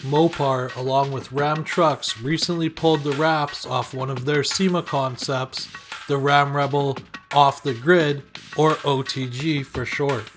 Mopar, along with Ram Trucks, recently pulled the wraps off one of their SEMA concepts, the Ram Rebel Off the Grid, or OTG for short.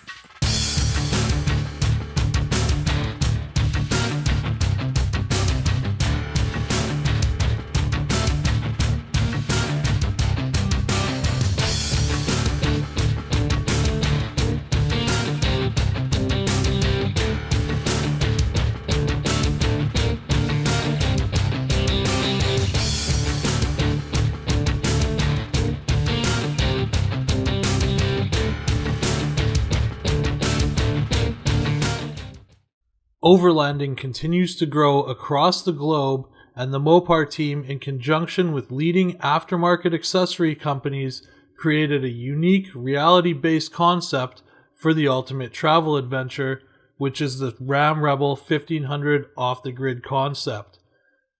Overlanding continues to grow across the globe, and the Mopar team, in conjunction with leading aftermarket accessory companies, created a unique reality-based concept for the ultimate travel adventure, which is the Ram Rebel 1500 off-the-grid concept.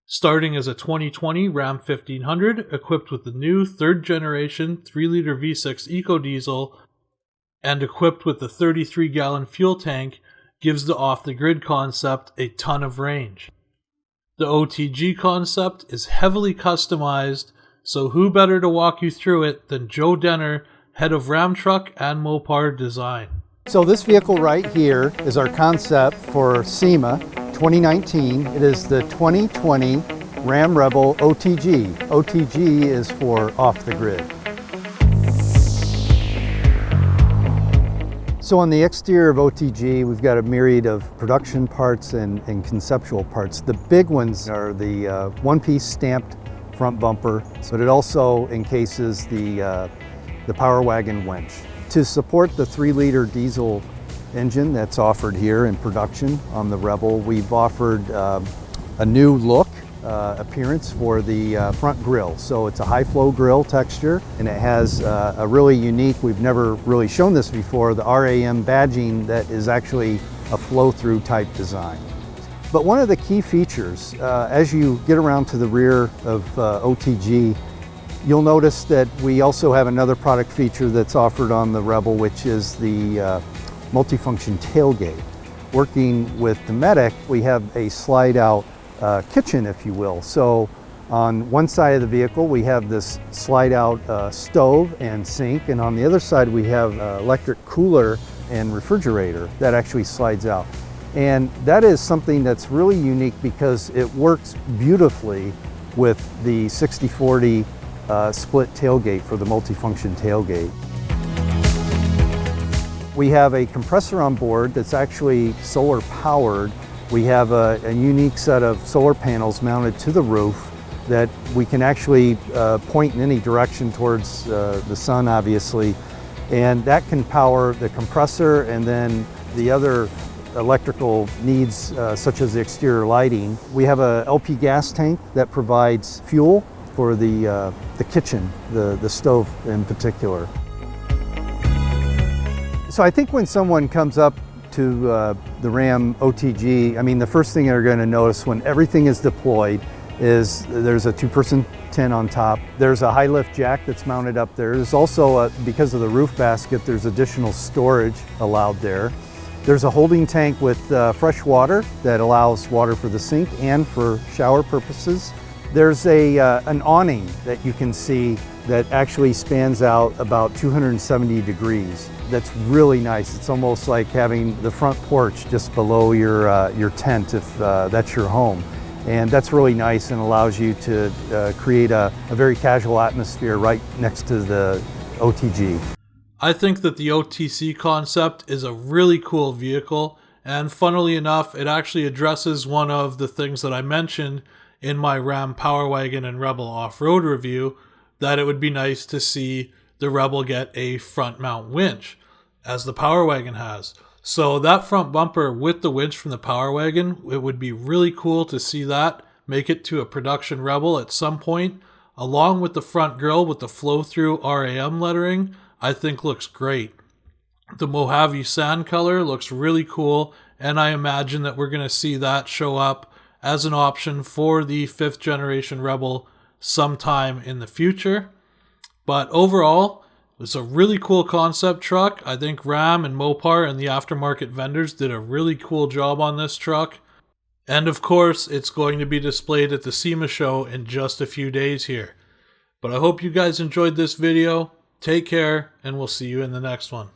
Starting as a 2020 Ram 1500 equipped with the new 3rd generation 3-liter V6 EcoDiesel and equipped with the 33-gallon fuel tank, gives the off-the-grid concept a ton of range. The OTG concept is heavily customized, so who better to walk you through it than Joe Denner, head of Ram Truck and Mopar design. So this vehicle right here is our concept for SEMA 2019. It is the 2020 Ram Rebel OTG. OTG is for off-the-grid. So on the exterior of OTG, we've got a myriad of production parts and conceptual parts. The big ones are the one-piece stamped front bumper, but it also encases the Power Wagon winch. To support the 3-liter diesel engine that's offered here in production on the Rebel, we've offered a new look appearance for the front grille. So it's a high flow grille texture, and it has a really unique, we've never really shown this before, the RAM badging that is actually a flow-through type design. But one of the key features, as you get around to the rear of OTG, you'll notice that we also have another product feature that's offered on the Rebel, which is the multifunction tailgate. Working with the Medic, we have a slide-out kitchen, if you will. So on one side of the vehicle we have this slide out stove and sink, and on the other side we have electric cooler and refrigerator that actually slides out. And that is something that's really unique because it works beautifully with the 60/40 split tailgate for the multifunction tailgate. We have a compressor on board that's actually solar powered. We have a unique set of solar panels mounted to the roof that we can actually point in any direction towards the sun, obviously, and that can power the compressor and then the other electrical needs such as the exterior lighting. We have a LP gas tank that provides fuel for the kitchen, the stove in particular. So I think when someone comes up to the Ram OTG, I mean, the first thing they're going to notice when everything is deployed is there's a 2-person tent on top. There's a high lift jack that's mounted up there. There's also, because of the roof basket, there's additional storage allowed there. There's a holding tank with fresh water that allows water for the sink and for shower purposes. There's an awning that you can see that actually spans out about 270 degrees. That's really nice. It's almost like having the front porch just below your tent if that's your home. And that's really nice and allows you to create a very casual atmosphere right next to the OTG. I think that the OTC concept is a really cool vehicle, and funnily enough, it actually addresses one of the things that I mentioned in my Ram Power Wagon and Rebel off-road review, that it would be nice to see the Rebel get a front mount winch, as the Power Wagon has. So that front bumper with the winch from the Power Wagon, it would be really cool to see that make it to a production Rebel at some point, along with the front grille with the flow-through RAM lettering. I think looks great. The Mojave sand color looks really cool, and I imagine that we're going to see that show up as an option for the 5th generation Rebel sometime in the future. But overall, it's a really cool concept truck. I think Ram and Mopar and the aftermarket vendors did a really cool job on this truck. And of course, it's going to be displayed at the SEMA show in just a few days here. But I hope you guys enjoyed this video. Take care, and we'll see you in the next one.